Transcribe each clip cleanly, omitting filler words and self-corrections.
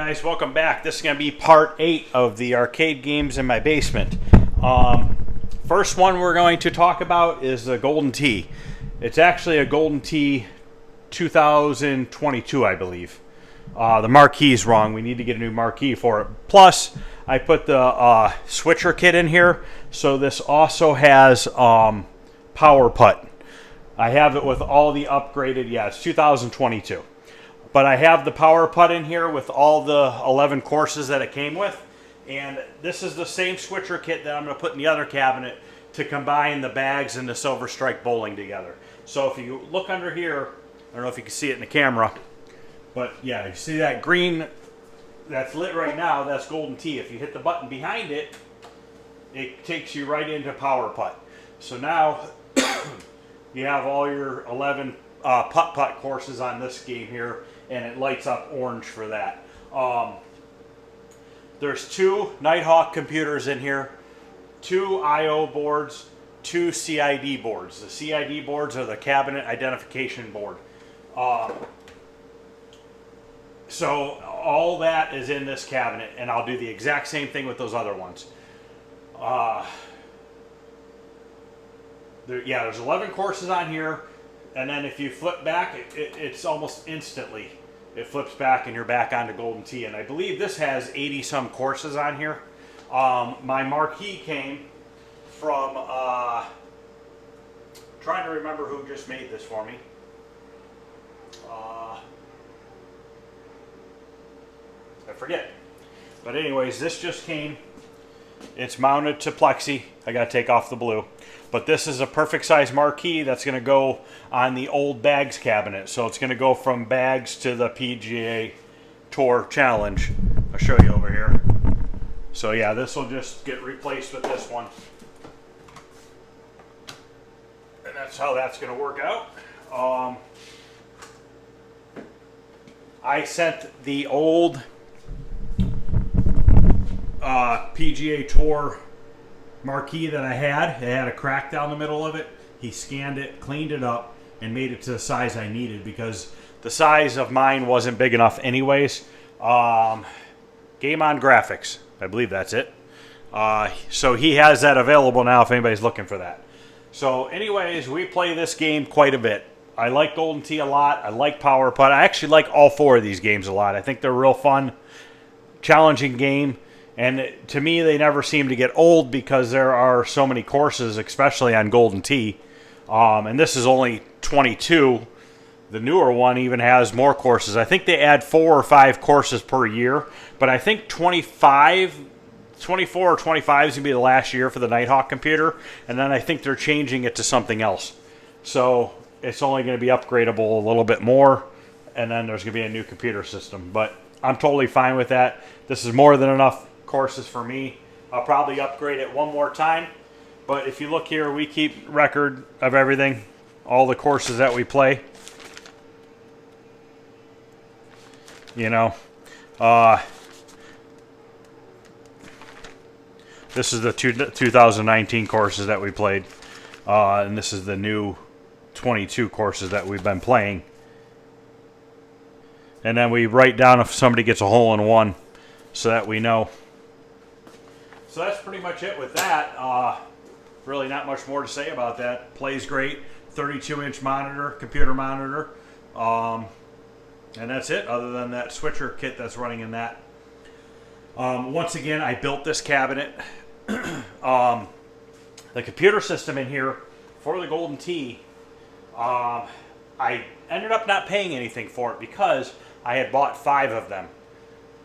guys, welcome back. This is going to be part 8 of the arcade games in my basement. First one we're going to talk about is the Golden Tee. It's actually a Golden Tee 2022, I believe. The marquee's wrong. We need to get a new marquee for it. Plus, I put the switcher kit in here, so this also has power putt. I have it with all the upgraded, it's 2022. But I have the power putt in here with all the 11 courses that it came with. And this is the same switcher kit that I'm going to put in the other cabinet to combine the bags and the Silver Strike Bowling together. So if you look under here, I don't know if you can see it in the camera, but yeah, you see that green that's lit right now, that's Golden Tee. If you hit the button behind it, it takes you right into power putt. So now you have all your 11 putt courses on this game here, and it lights up orange for that. There's 2 Nighthawk computers in here, 2 I/O boards, 2 CID boards. The CID boards are the cabinet identification board. So all that is in this cabinet, and I'll do the exact same thing with those other ones. There's 11 courses on here. And then if you flip back, it's almost instantly. It flips back and you're back onto Golden Tee. And I believe this has 80-some courses on here. My marquee came from, trying to remember who just made this for me. I forget. But anyways, this just came. It's mounted to plexi. I got to take off the blue. But this is a perfect size marquee that's going to go on the old bags cabinet. So it's going to go from bags to the PGA Tour Challenge. I'll show you over here. So yeah, this will just get replaced with this one. And that's how that's going to work out. I sent the old PGA Tour marquee that I had. It had a crack down the middle of it. He scanned it, cleaned it up, and made it to the size I needed because the size of mine wasn't big enough anyways. Game On Graphics, I believe that's it. So he has that available now if anybody's looking for that. So anyways, we play this game quite a bit. I like Golden Tee a lot. I like Power Putt. I actually like all 4 of these games a lot. I think they're real fun, challenging game. And to me, they never seem to get old because there are so many courses, especially on Golden Tee. And this is only 22. The newer one even has more courses. I think they add 4 or 5 courses per year. But I think 24 or 25 is going to be the last year for the Nighthawk computer. And then I think they're changing it to something else. So it's only going to be upgradable a little bit more. And then there's going to be a new computer system. But I'm totally fine with that. This is more than enough courses for me. I'll probably upgrade it one more time, but if you look here, we keep record of everything, all the courses that we play. You know, this is the 2019 courses that we played, and this is the new 22 courses that we've been playing. And then we write down if somebody gets a hole in one so that we know. So that's pretty much it with that. Really not much more to say about that. Plays great. 32-inch monitor, computer monitor. And that's it, other than that switcher kit that's running in that. Once again, I built this cabinet. The computer system in here for the Golden Tee, I ended up not paying anything for it because I had bought 5 of them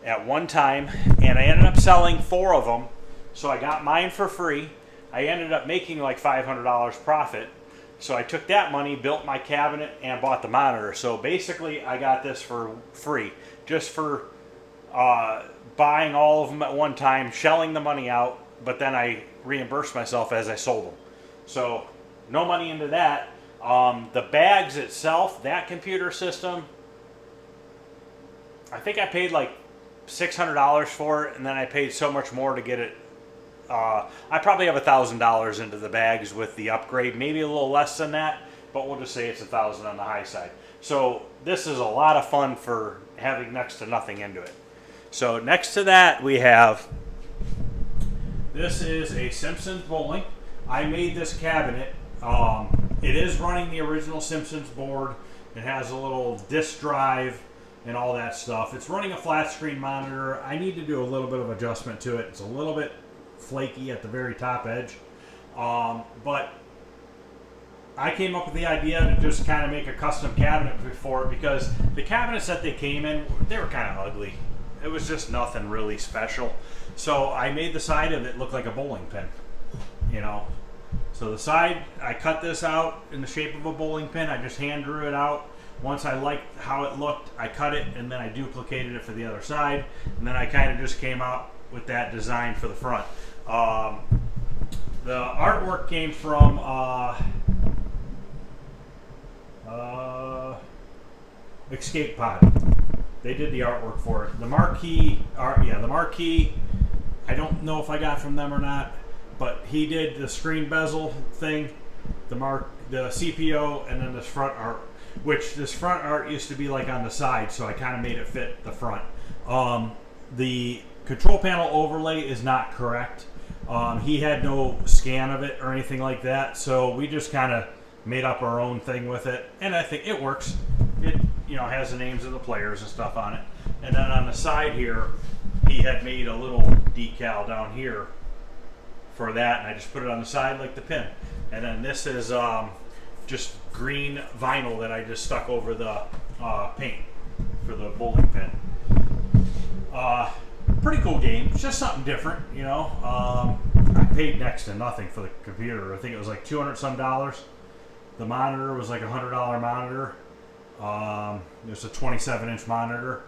at one time, and I ended up selling 4 of them. So I got mine for free. I ended up making like $500 profit. So I took that money, built my cabinet, and bought the monitor. So basically, I got this for free, just for buying all of them at one time, shelling the money out, but then I reimbursed myself as I sold them. So no money into that. The bags itself, that computer system, I think I paid like $600 for it, and then I paid so much more to get it. I probably have $1,000 into the bags with the upgrade, maybe a little less than that, but we'll just say it's $1,000 on the high side. So this is a lot of fun for having next to nothing into it. So next to that we have, this is a Simpsons Bowling. I made this cabinet. It is running the original Simpsons board. It has a little disk drive and all that stuff. It's running a flat screen monitor. I need to do a little bit of adjustment to it. It's a little bit flaky at the very top edge. But I came up with the idea to just kind of make a custom cabinet for it, because the cabinets that they came in, they were kind of ugly. It was just nothing really special. So I made the side of it look like a bowling pin, you know. So the side, I cut this out in the shape of a bowling pin. I just hand drew it out. Once I liked how it looked, I cut it, and then I duplicated it for the other side. And then I kind of just came out with that design for the front. The artwork came from Escape Pod. They did the artwork for it. The marquee, the marquee, I don't know if I got from them or not, but he did the screen bezel thing, the CPO, and then this front art, which this front art used to be like on the side, so I kind of made it fit the front. The control panel overlay is not correct. He had no scan of it or anything like that, so we just kind of made up our own thing with it, and I think it works. It, you know, has the names of the players and stuff on it. And then on the side here, he had made a little decal down here for that, and I just put it on the side like the pin. And then this is just green vinyl that I just stuck over the paint for the bowling pin. Pretty cool game. It's just something different, you know. I paid next to nothing for the computer. I think it was like $200 some. The monitor was like a $100 monitor. It was a 27-inch monitor.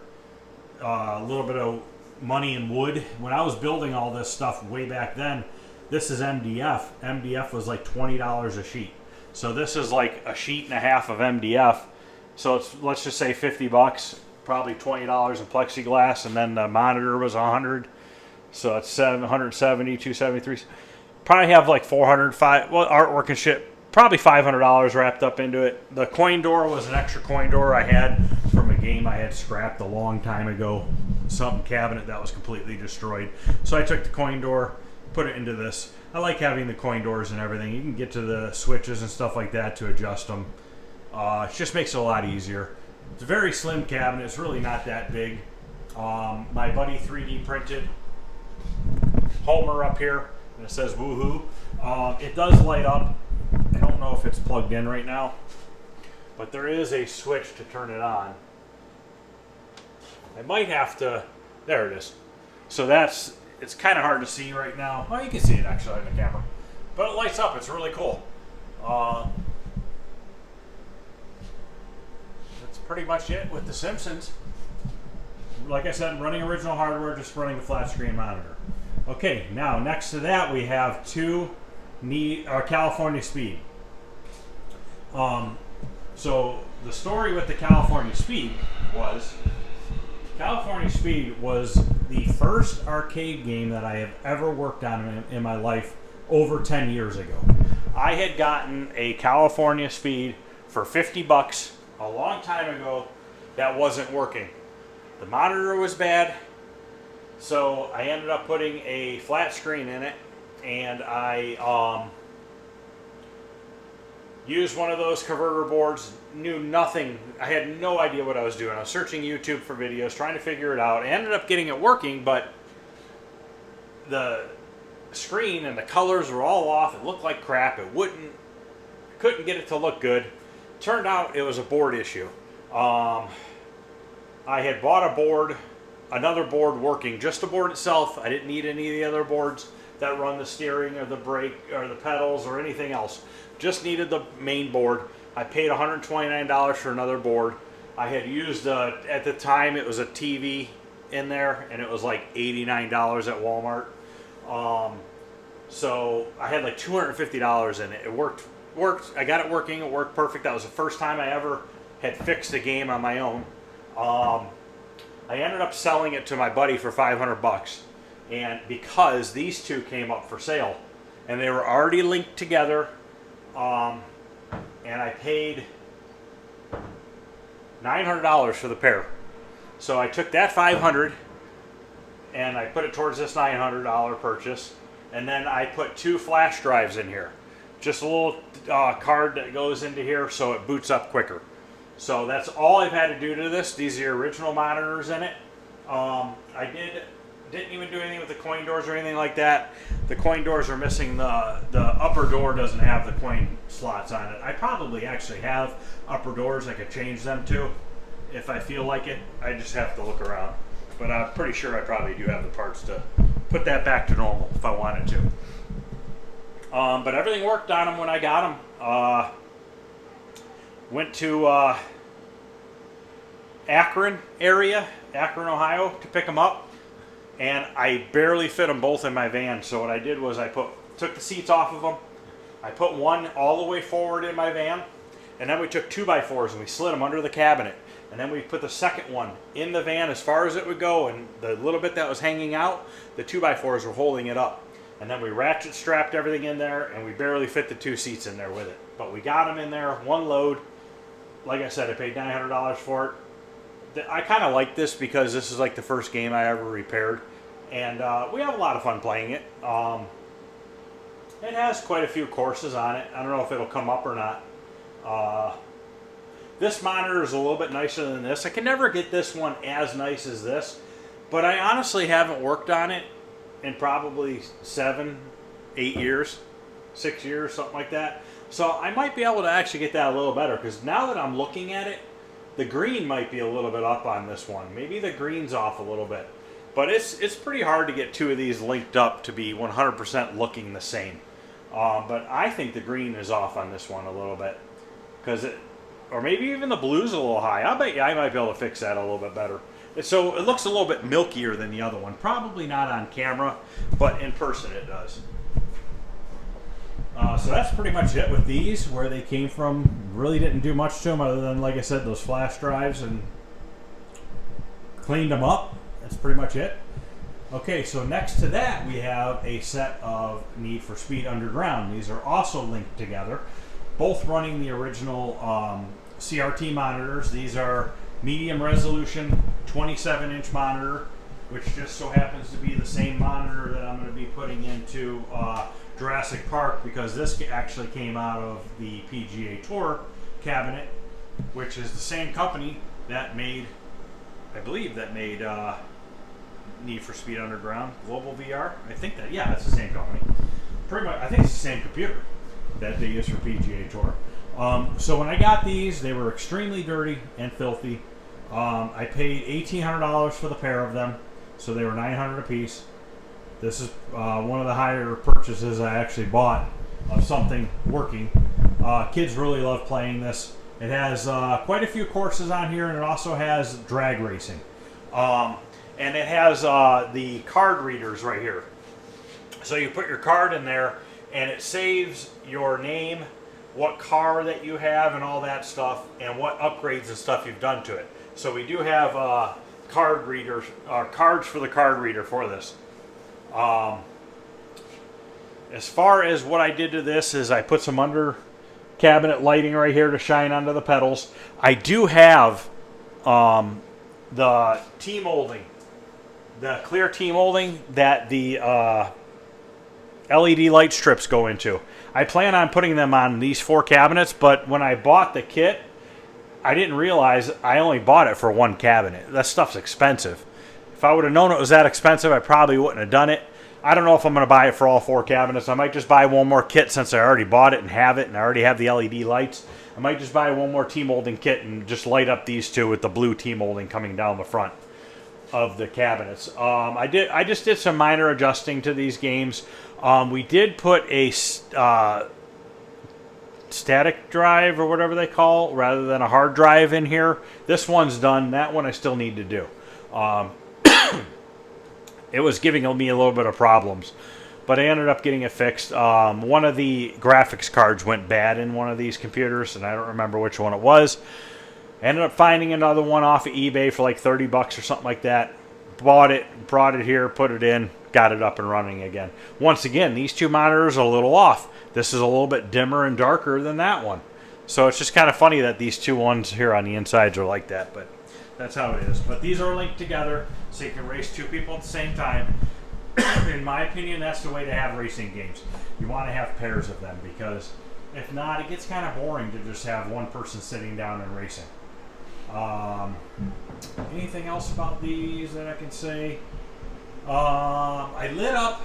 A little bit of money in wood. When I was building all this stuff way back then, this is MDF. MDF was like $20 a sheet. So this is like a sheet and a half of MDF. So it's, let's just say $50, probably $20 in plexiglass, and then the monitor was $100. So it's $170, $273. Probably have like $405. Well, artwork and shit. Probably $500 wrapped up into it. The coin door was an extra coin door I had from a game I had scrapped a long time ago. Some cabinet that was completely destroyed. So I took the coin door, put it into this. I like having the coin doors and everything. You can get to the switches and stuff like that to adjust them. It just makes it a lot easier. It's a very slim cabinet. It's really not that big. My buddy 3D printed Homer up here, and it says woohoo. It does light up. I don't know if it's plugged in right now, but there is a switch to turn it on. I might have to, there it is. So it's kind of hard to see right now. Well, you can see it actually in the camera, but it lights up. It's really cool. That's pretty much it with the Simpsons. Like I said, running original hardware, just running a flat screen monitor. Okay, now next to that we have two California Speed. So the story with the California Speed was the first arcade game that I have ever worked on in my life over 10 years ago. I had gotten a California Speed for $50 a long time ago that wasn't working. The monitor was bad, so I ended up putting a flat screen in it, and I used one of those converter boards, knew nothing. I had no idea what I was doing. I was searching YouTube for videos, trying to figure it out. I ended up getting it working, but the screen and the colors were all off. It looked like crap. Couldn't get it to look good. Turned out it was a board issue. I had bought a board, another board working, just the board itself. I didn't need any of the other boards that run the steering or the brake or the pedals or anything else. Just needed the main board. I paid $129 for another board. I had used, at the time it was a TV in there, and it was like $89 at Walmart. So I had like $250 in it. It worked. I got it working. It worked perfect. That was the first time I ever had fixed a game on my own. I ended up selling it to my buddy for $500, and because these two came up for sale, and they were already linked together, and I paid $900 for the pair. So I took that $500, and I put it towards this $900 purchase. And then I put 2 flash drives in here. Just a little card that goes into here so it boots up quicker. So that's all I've had to do to this. These are the original monitors in it. I didn't even do anything with the coin doors or anything like that. The coin doors are missing. The upper door doesn't have the coin slots on it. I probably actually have upper doors I could change them to if I feel like it. I just have to look around. But I'm pretty sure I probably do have the parts to put that back to normal if I wanted to. But everything worked on them when I got them. Went to Akron area, Akron, Ohio, to pick them up. And I barely fit them both in my van. So what I did was I took the seats off of them. I put one all the way forward in my van. And then we took 2x4s and we slid them under the cabinet. And then we put the second one in the van as far as it would go. And the little bit that was hanging out, the 2x4s were holding it up. And then we ratchet strapped everything in there, and we barely fit the 2 seats in there with it. But we got them in there, one load. Like I said, I paid $900 for it. I kind of like this because this is like the first game I ever repaired. And we have a lot of fun playing it. It has quite a few courses on it. I don't know if it'll come up or not. This monitor is a little bit nicer than this. I can never get this one as nice as this. But I honestly haven't worked on it in probably 7, 8 years, 6 years, something like that. So I might be able to actually get that a little better, because now that I'm looking at it, the green might be a little bit up on this one. Maybe the green's off a little bit. But it's pretty hard to get 2 of these linked up to be 100% looking the same. But I think the green is off on this one a little bit. Or maybe even the blue's a little high. I bet you I might be able to fix that a little bit better. So it looks a little bit milkier than the other one. Probably not on camera, but in person it does. So that's pretty much it with these, where they came from. Really didn't do much to them other than, like I said, those flash drives, and cleaned them up. That's pretty much it. Okay, so next to that we have a set of Need for Speed Underground. These are also linked together, both running the original CRT monitors. These are medium resolution 27-inch monitor, which just so happens to be the same monitor that I'm going to be putting into Jurassic Park, because this actually came out of the PGA Tour cabinet, which is the same company that made, I believe, that made Need for Speed Underground, Global VR. I think that, yeah, it's the same company. Pretty much, I think it's the same computer that they use for PGA Tour. So when I got these, they were extremely dirty and filthy. I paid $1,800 for the pair of them, so they were $900 a piece. This is one of the higher purchases I actually bought of something working. Kids really love playing this. It has quite a few courses on here, and it also has drag racing. And it has the card readers right here. So you put your card in there, and it saves your name, what car that you have, and all that stuff, and what upgrades and stuff you've done to it. So we do have card readers, cards for the card reader for this. As far as what I did to this is I put some under cabinet lighting right here to shine onto the pedals. I do have the T-molding, the clear T-molding that the LED light strips go into. I plan on putting them on these 4 cabinets, but when I bought the kit, I didn't realize I only bought it for 1 cabinet. That stuff's expensive. If I would have known it was that expensive, I probably wouldn't have done it. I don't know if I'm going to buy it for all 4 cabinets. I might just buy one more kit since I already bought it and have it, and I already have the LED lights. I might just buy one more T-molding kit and just light up these 2 with the blue T-molding coming down the front of the cabinets. I just did some minor adjusting to these games. We did put a static drive or whatever they call, rather than a hard drive in here. This one's done. That one I still need to do. It was giving me a little bit of problems, but I ended up getting it fixed. One of the graphics cards went bad in one of these computers, and I don't remember which one it was. I ended up finding another one off of eBay for like 30 bucks or something like that. Bought it, brought it here, put it in, got it up and running again. Once again, these 2 monitors are a little off. This is a little bit dimmer and darker than that one. So it's just kind of funny that these 2 ones here on the insides are like that. But That's how it is. But these are linked together so you can race two people at the same time. In my opinion, that's the way to have racing games. You want to have pairs of them, because if not, it gets kind of boring to just have one person sitting down and racing. Anything else about these that I can say? I lit up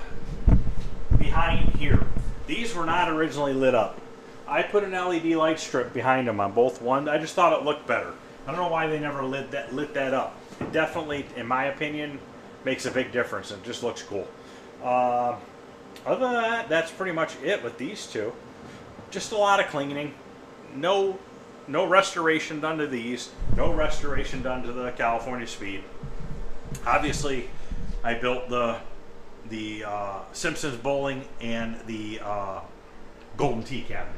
behind here. These were not originally lit up. I put an LED light strip behind them on both one. I just thought it looked better. I don't know why they never lit that up. It definitely, in my opinion, makes a big difference. It just looks cool. Other than that, that's pretty much it with these two. Just a lot of cleaning. No restoration done to these. No restoration done to the California Speed. Obviously, I built the Simpsons Bowling and the Golden Tea cabinet.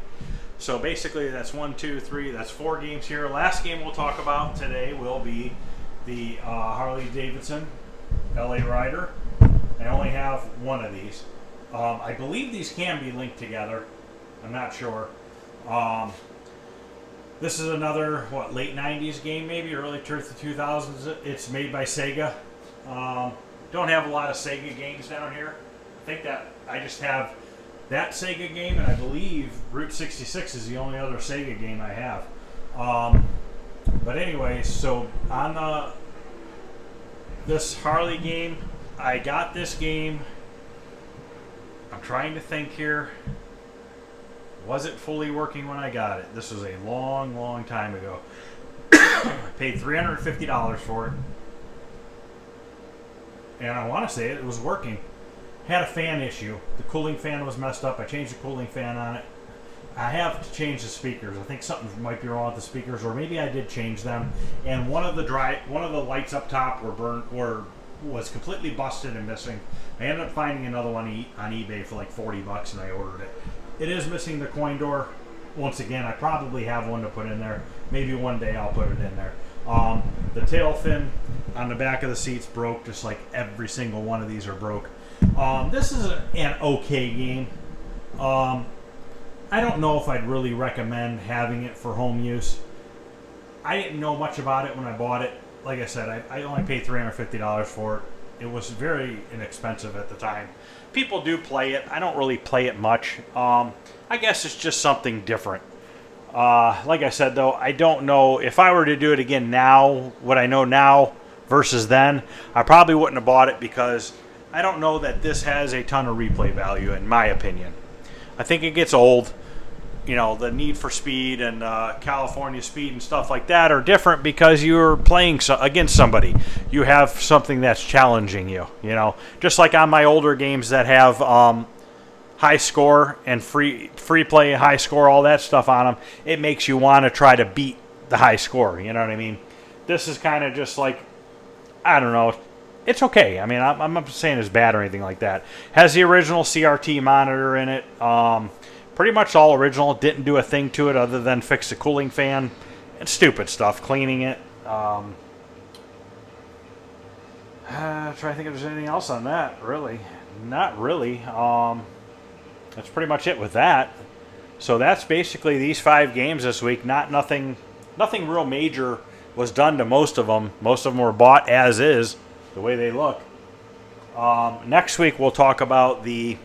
So basically, that's 1, 2, 3. That's 4 games here. Last game we'll talk about today will be the Harley Davidson La Rider. I only have one of these. I believe these can be linked together. I'm not sure. This is another, what, late 90s game maybe, early 2000s. It's made by Sega. Don't have a lot of Sega games down here. I think that I just have that Sega game, and I believe Route 66 is the only other Sega game I have. But anyway, so on this Harley game, I got this game. I'm trying to think here. Was it fully working when I got it? This was a long, long time ago. I paid $350 for it. And I want to say it was working. Had a fan issue. The cooling fan was messed up. I changed the cooling fan on it. I have to change the speakers. I think something might be wrong with the speakers, or maybe I did change them. And one of the lights up top was completely busted and missing. I ended up finding another one on eBay for like 40 bucks, and I ordered it. It is missing the coin door. Once again, I probably have one to put in there. Maybe one day I'll put it in there. The tail fin on the back of the seats broke, just like every single one of these are broke. This is an okay game. I don't know if I'd really recommend having it for home use. I didn't know much about it when I bought it. Like I said, I only paid $350 for it. It was very inexpensive at the time. People do play it. I don't really play it much. I guess it's just something different. Like I said, though, I don't know if I were to do it again now, what I know now versus then, I probably wouldn't have bought it, because I don't know that this has a ton of replay value, in my opinion. I think it gets old. You know, the Need for Speed and California Speed and stuff like that are different because you're playing against somebody. You have something that's challenging you, you know. Just like on my older games that have high score and free play, high score, all that stuff on them, it makes you want to try to beat the high score, you know what I mean? This is kind of just like, I don't know, it's okay. I mean, I'm not saying it's bad or anything like that. Has the original CRT monitor in it. Pretty much all original. Didn't do a thing to it other than fix the cooling fan and stupid stuff, cleaning it. Try to think if there's anything else on that. Really, not really. That's pretty much it with that. So that's basically these 5 games this week. Nothing real major was done to most of them. Most of them were bought as is, the way they look. Next week we'll talk about the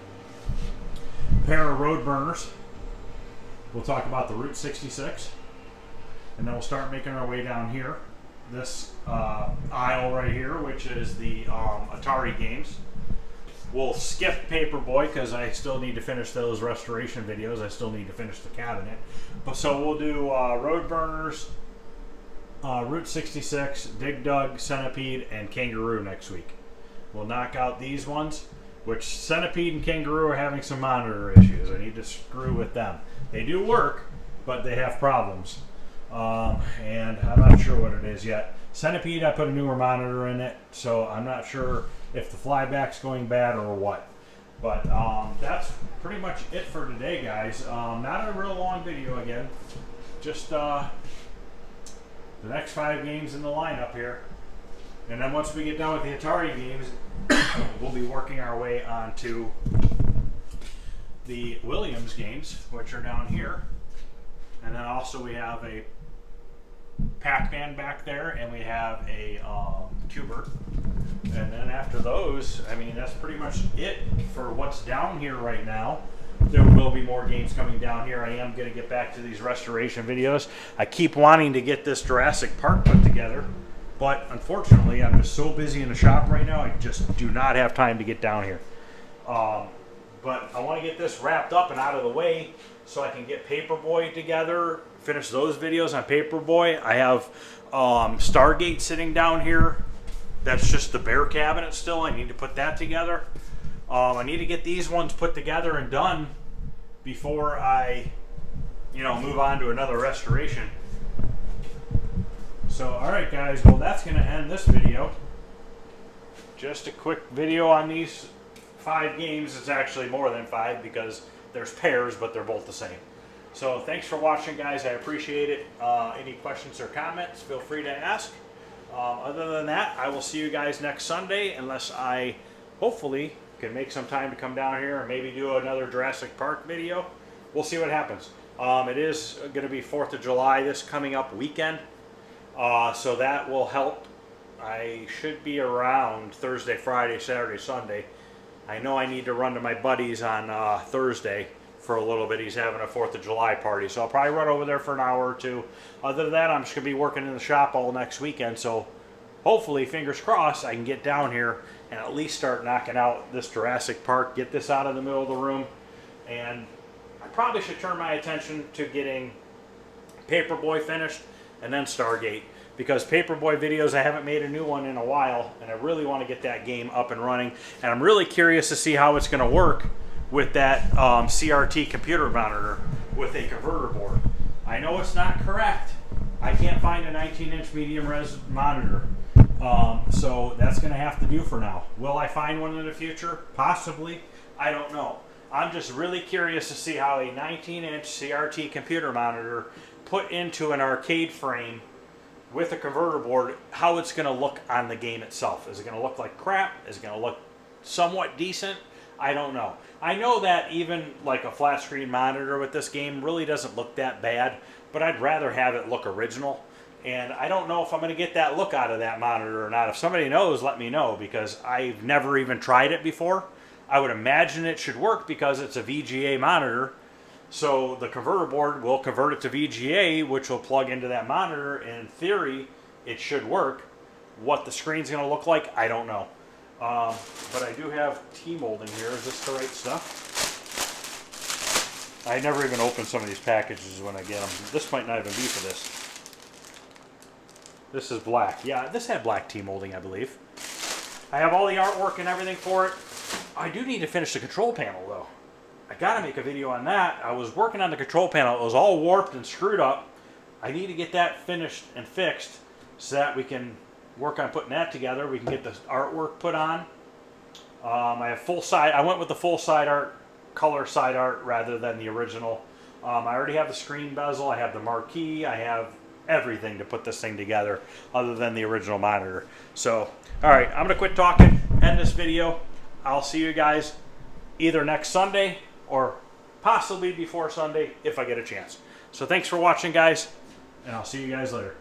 pair of road burners. We'll talk about the Route 66, and then we'll start making our way down here. This aisle right here, which is the Atari games. We'll skip Paperboy because I still need to finish those restoration videos. I still need to finish the cabinet. But so we'll do road burners, Route 66, Dig Dug, Centipede, and Kangaroo next week. We'll knock out these ones, which Centipede and Kangaroo are having some monitor issues. I need to screw with them. They do work, but they have problems. And I'm not sure what it is yet. Centipede, I put a newer monitor in it, so I'm not sure if the flyback's going bad or what. But that's pretty much it for today, guys. Not a real long video again. Just the next 5 games in the lineup here. And then once we get done with the Atari games, we'll be working our way on to the Williams games, which are down here. And then also we have a Pac-Man back there, and we have a Cuber. And then after those, I mean, that's pretty much it for what's down here right now. There will be more games coming down here. I am going to get back to these restoration videos. I keep wanting to get this Jurassic Park put together, but unfortunately, I'm just so busy in the shop right now, I just do not have time to get down here. But I want to get this wrapped up and out of the way so I can get Paperboy together, finish those videos on Paperboy. I have Stargate sitting down here. That's just the bear cabinet still. I need to put that together. I need to get these ones put together and done before I, move on to another restoration. So, all right, guys. Well, that's going to end this video. Just a quick video on these 5 games. It's actually more than 5 because there's pairs, but they're both the same. So, thanks for watching, guys. I appreciate it. Any questions or comments, feel free to ask. Other than that, I will see you guys next Sunday, unless I hopefully can make some time to come down here and maybe do another Jurassic Park video. We'll see what happens. It is going to be 4th of July this coming up weekend, so that will help. I should be around Thursday, Friday, Saturday, Sunday. I know I need to run to my buddy's on Thursday for a little bit. He's having a 4th of July party, so I'll probably run over there for an hour or two. Other than that, I'm just going to be working in the shop all next weekend, so hopefully, fingers crossed, I can get down here and at least start knocking out this Jurassic Park, get this out of the middle of the room, and I probably should turn my attention to getting Paperboy finished and then Stargate, because Paperboy videos, I haven't made a new one in a while, and I really want to get that game up and running, and I'm really curious to see how it's going to work with that CRT computer monitor with a converter board. I know it's not correct. I can't find a 19-inch medium res monitor. So that's going to have to do for now. Will I find one in the future? Possibly. I don't know. I'm just really curious to see how a 19-inch CRT computer monitor put into an arcade frame with a converter board, how it's going to look on the game itself. Is it going to look like crap? Is it going to look somewhat decent? I don't know. I know that even like a flat screen monitor with this game really doesn't look that bad, but I'd rather have it look original. And I don't know if I'm going to get that look out of that monitor or not. If somebody knows, let me know, because I've never even tried it before. I would imagine it should work because it's a VGA monitor. So the converter board will convert it to VGA, which will plug into that monitor. And in theory, it should work. What the screen's going to look like, I don't know. But I do have T-molding here. Is this the right stuff? I never even open some of these packages when I get them. This might not even be for this. This is black. Yeah, this had black T-molding, I believe. I have all the artwork and everything for it. I do need to finish the control panel, though. I gotta make a video on that. I was working on the control panel. It was all warped and screwed up. I need to get that finished and fixed so that we can work on putting that together. We can get the artwork put on. I have full side. I went with the full side art, color side art rather than the original. I already have the screen bezel. I have the marquee. I have everything to put this thing together other than the original monitor. So, all right, I'm going to quit talking, end this video. I'll see you guys either next Sunday or possibly before Sunday if I get a chance. So thanks for watching, guys, and I'll see you guys later.